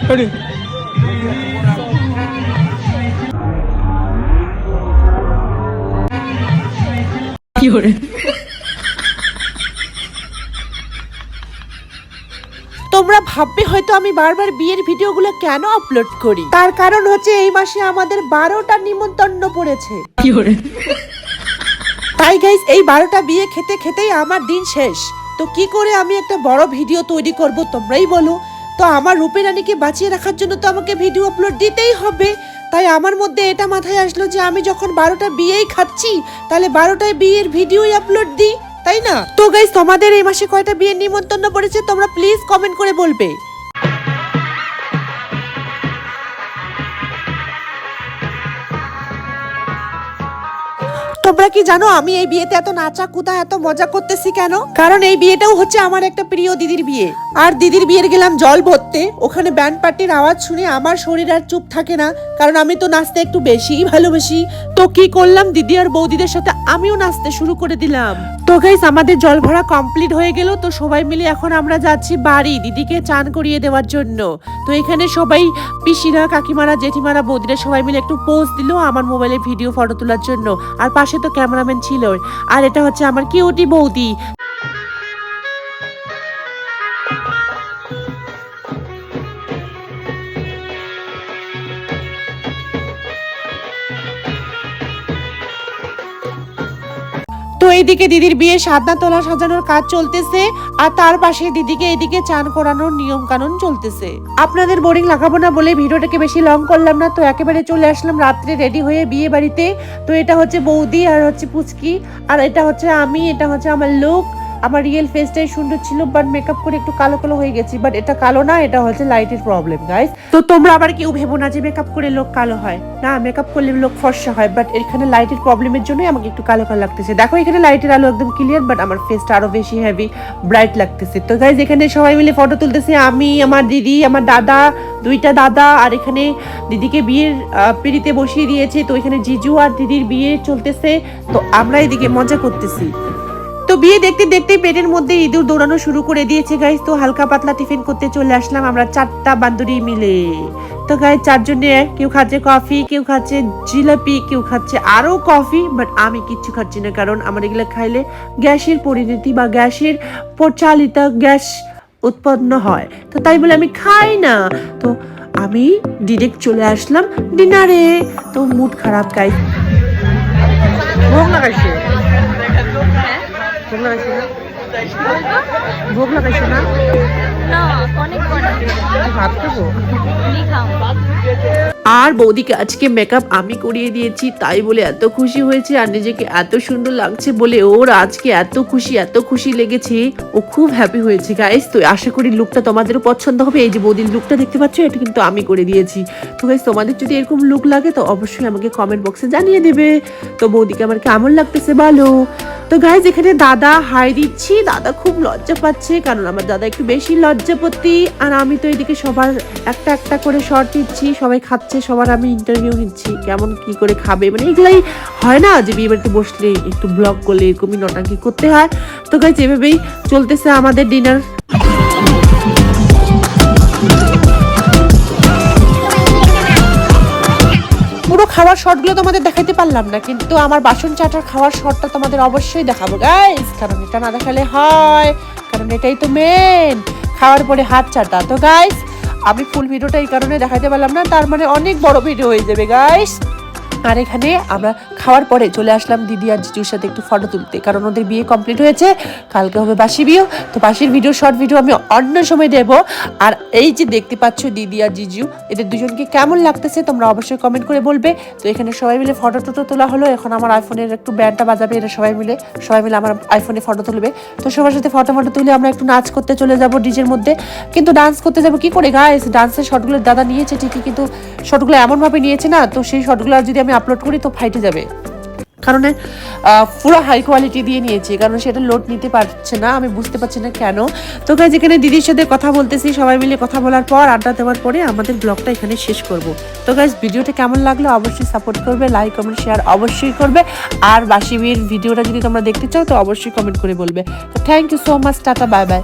কি করে তোমরা ভাববে হয়তো আমি বারবার বিয়ের ভিডিওগুলো কেন আপলোড করি, তার কারণ হচ্ছে এই মাসে আমাদের 12টা নিমন্ত্রণ পড়েছে। কি করে তাই গাইস এই 12টা বিয়ে খেতে খেতেই আমার দিন শেষ। তো কি করে আমি একটা বড় ভিডিও তৈরি করব তোমরাই বলো। তো আমার রূপে রানীকে বাঁচিয়ে রাখার জন্য তো আমাকে ভিডিও আপলোড দিতেই হবে। তাই আমার মধ্যে এটা মাথায় আসলো যে আমি যখন 12টা বিয়েই খাচ্ছি তাহলে 12টায় বিয়ের ভিডিওই আপলোড দিই, তাই না? তো গাইস তোমাদের এই মাসে কয়টা বিয়ের নিমন্ত্রণ পড়েছে তোমরা প্লিজ কমেন্ট করে বলবে। তোমরা কি জানো আমি এই বিয়েতে এত নাচা কুদা এত মজা করতেছি কেন? কারণ এই বিয়েটাও হচ্ছে আমার একটা প্রিয় দিদির বিয়ে। আর দিদির বিয়ের গেলাম জল ভরতে, ওখানে ব্যান্ড পার্টির আওয়াজ শুনে আমার শরীর আর চুপ থাকে না, কারণ আমি তো নাচতে একটু বেশিই ভালোবাসি। তো কি করলাম, দিদি আর বৌদিদের সাথে আমিও নাচতে শুরু করে দিলাম। তো গাইস আমাদের জল ভরা কমপ্লিট হয়ে গেল। তো সবাই মিলে এখন আমরা যাচ্ছি বাড়ি দিদিকে চান করিয়ে দেওয়ার জন্য। তো এখানে সবাই পিসিরা কাকিমারা জেঠিমারা বৌদিরা সবাই মিলে একটু পোজ দিল আমার মোবাইলে ভিডিও ফটো তোলার জন্য। আর পাশে তো ক্যামেরাম্যান ছিল। আর এটা হচ্ছে আমার কিউটি বৌদি। তো এইদিকে দিদির বিয়ে সাদনা তোলা সাজানোর কাজ চলতেছে, আর তার পাশে দিদিকে এদিকে চান করানোর নিয়ম কানুন চলতেছে। আপনাদের বোরিং লাগাবো না বলে ভিডিওটাকে বেশি লং করলাম না। তো একেবারে চলে আসলাম রাত্রে রেডি হয়ে বিয়ে বাড়িতে। তো এটা হচ্ছে বৌদি আর হচ্ছে পুচকি, আর এটা হচ্ছে আমি, এটা হচ্ছে আমার লুক। আমার রিয়েল ফেসটাই সুন্দর ছিল, বাট মেকআপ করে একটু কালো কালো হয়ে গেছি। বাট এটা কালো না, এটা হচ্ছে লাইটের প্রবলেম গাইস। তো তোমরা আবার কেউ ভেবো না যে মেকআপ করে লোক কালো হয়, না মেকআপ করলে লোক ফর্সা হয়। বাট এখানে লাইটের প্রবলেমের জন্যই আমাকে একটু কালো কালো লাগতেছে। দেখো এখানে লাইটের আলো একদম ক্লিয়ার, বাট আমার ফেসটা আরো বেশি হেভি ব্রাইট লাগতেছে। তো গাইস এখানে সবাই মিলে ফটো তুলতেছে, আমি, আমার দিদি, আমার দাদা, দুইটা দাদা। আর এখানে দিদিকে বিয়ের পিড়িতে বসিয়ে দিয়েছে। তো এখানে জিজু আর দিদির বিয়ে চলতেছে। তো আমরা এদিকে মজা করতেছি। তো বিয়ে দেখতে দেখতে পেটের মধ্যে ইঁদুর দৌড়ানো শুরু করে দিয়েছে গাইস। তো হালকা পাতলা টিফিন করতে চলে আসলাম আমরা 4টা বান্ধবী মিলে। তো গাইস 4 জনে কেউ খাচ্ছে কফি, কেউ খাচ্ছে জিলাপি, কেউ খাচ্ছে আরো কফি। বাট আমি কিচ্ছু খাচ্ছি না, কারণ আমার এগুলো খাইলে গ্যাসের পরিণতি বা গ্যাসের পরিচালিত গ্যাস উৎপন্ন হয়। তো তাই বলে আমি খাই না। তো আমি ডিরেক্ট চলে আসলাম ডিনারে। তো মুড খারাপ গাইস। ভোগ লাগাইছে, ভোগ লাগাইছে না, ভোগ লাগাইছে না, ভাত খাবো। আর বৌদিকে আজকে মেকআপ আমি করিয়ে দিয়েছি, তাই বলে এত খুশি হয়েছে আর নিজেকে এত সুন্দর লাগছে বলে ওর আজকে এত খুশি লেগেছে। ও খুব হ্যাপি হয়েছে গাইস। তো আশা করি লুকটা তোমাদেরও পছন্দ হবে। এই যে বৌদির লুকটা দেখতে পাচ্ছ, এটা কিন্তু আমি করে দিয়েছি। তো গাইস তোমাদের যদি এরকম লুক লাগে তো অবশ্যই আমাকে কমেন্ট বক্সে জানিয়ে দেবে। তো বৌদিকে আমার কেমন লাগতেছে বলো। তো গাইস এখানে দাদা হাই দিচ্ছি, দাদা খুব লজ্জা পাচ্ছে, কারণ আমার দাদা একটু বেশি লজ্জাপতি। আর আমি তো এদিকে সবার একটা একটা করে শর্ট দিচ্ছি, সবাই খাচ্ছে, সবার আমি ইন্টারভিউ নিচ্ছি কেমন কি করে খাবে। মানে এগুলাই হয় না যে বিয়ে বাড়িতে বসলে একটু ব্লগ করলে এরকমই নটাঙ্কি করতে হয়। তো গাইস এভাবেই চলতেছে আমাদের ডিনার। পুরো খাওয়ার শর্টগুলো তোমাদের দেখাইতে পারলাম না, কিন্তু আমার বাসন চাটার খাওয়ার শর্টটা তোমাদের অবশ্যই দেখাবো গাইস, কারণ এটা না দেখালে হয়, কারণ এটাই তো মেন, খাওয়ার পরে হাত চাটা। তো গাইস আমি ফুল ভিডিওটা এই কারণে দেখাইতে পারলাম না, তার মানে অনেক বড় ভিডিও হয়ে যাবে গাইস। আর এখানে আমরা খাওয়ার পরে চলে আসলাম দিদি আর জিজুর সাথে একটু ফটো তুলতে, কারণ ওদের বিয়ে কমপ্লিট হয়েছে, কালকে হবে বাসি বিয়ে। তো বাসির ভিডিও শর্ট ভিডিও আমি অন্য সময় দেব। আর এই যে দেখতে পাচ্ছ দিদি আর জিজু, এদের দুজনকে কেমন লাগতেছে তোমরা অবশ্যই কমেন্ট করে বলবে। তো এখানে সবাই মিলে ফটো টটো তোলা হলো। এখন আমার আইফোনের একটু ব্যান্ডটা বাজাবে, এরা সবাই মিলে আমার আইফোনে ফটো তুলবে। তো সবার সাথে ফটো তুলে আমরা একটু নাচ করতে চলে যাব ডিজের মধ্যে। কিন্তু ডান্স করতে যাবো কি করে গাইস, ডান্সের শর্টগুলো দাদা নিয়েছে ঠিকই, কিন্তু শর্টগুলো এমনভাবে নিয়েছে না, তো সেই শর্টগুলো যদি আমি আপলোড করি তো ফাইটে যাবে, কারণ পুরো হাই কোয়ালিটি দিয়ে নিয়েছি, কারণ সেটা লোড নিতে পারছে না, আমি বুঝতে পারছি না কেন। তো গাইস এখানে দিদির সাথে কথা বলতেছি, সবাই মিলে কথা বলার পর আড্ডা দেওয়ার পরে আমাদের ব্লগটা এখানে শেষ করব। তো গাইস ভিডিওটা কেমন লাগলো অবশ্যই সাপোর্ট করবে, লাইক কমেন্ট শেয়ার অবশ্যই করবে। আর বাসি বিয়ের ভিডিওটা যদি তোমরা দেখতে চাও তো অবশ্যই কমেন্ট করে বলবে। তো thank you so much, tata bye by.